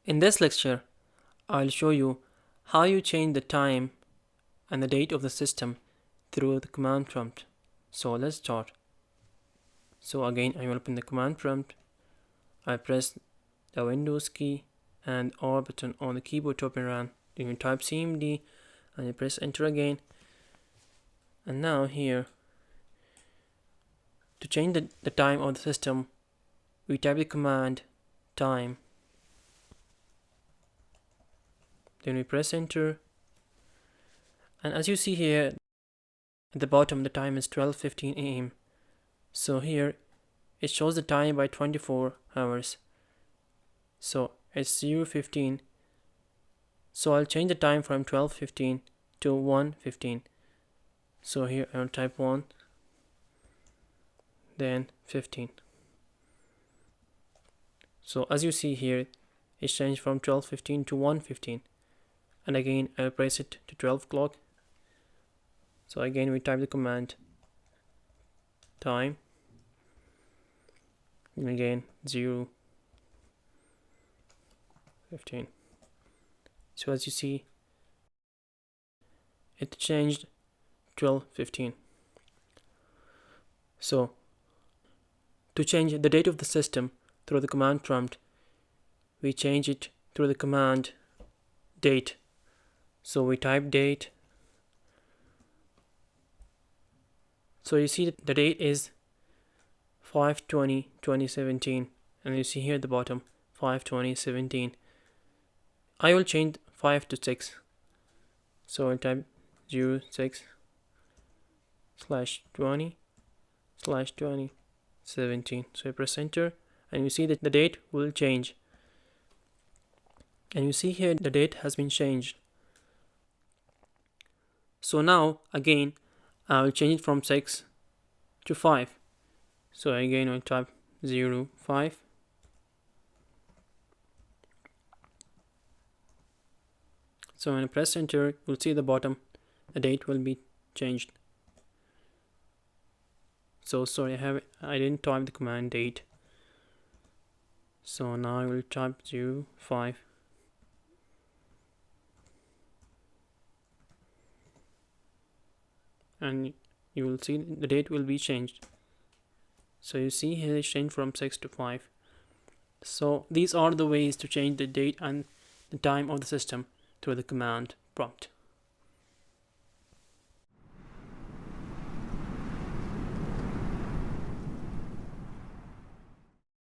In this lecture, I'll show you how you change the time and the date of the system through the command prompt. So let's start. So again, I will open the command prompt. I press the Windows key and R button on the keyboard to open run. You can type CMD and you press enter again. And now here, to change the time of the system, we type the command time. Then we press enter. And as you see here, at the bottom, the time is 12:15 AM. So here, it shows the time by 24 hours. So it's 0:15. So I'll change the time from 12:15 to 1:15. So here I'll type 1, then 15. So as you see here, it's changed from 12:15 to 1:15. And again, I'll press it to 12 o'clock. So again, we type the command time, and again 0:15. So as you see, it changed 12:15. So to change the date of the system through the command prompt, we change it through the command date. So we type date. So you see that the date is 5/20/2017, and you see here at the bottom 5/20/17. I will change 5 to 6. So I'll type 06/20/2017. So I press enter, and you see that the date will change. And you see here the date has been changed. So now again, I will change it from 6 to 5. So again, I'll type 05. So when I press enter, you'll see at the bottom, the date will be changed. So sorry, I didn't type the command date. So now I will type 05. And you will see the date will be changed. So you see here it's changed from 6 to 5. So these are the ways to change the date and the time of the system through the command prompt.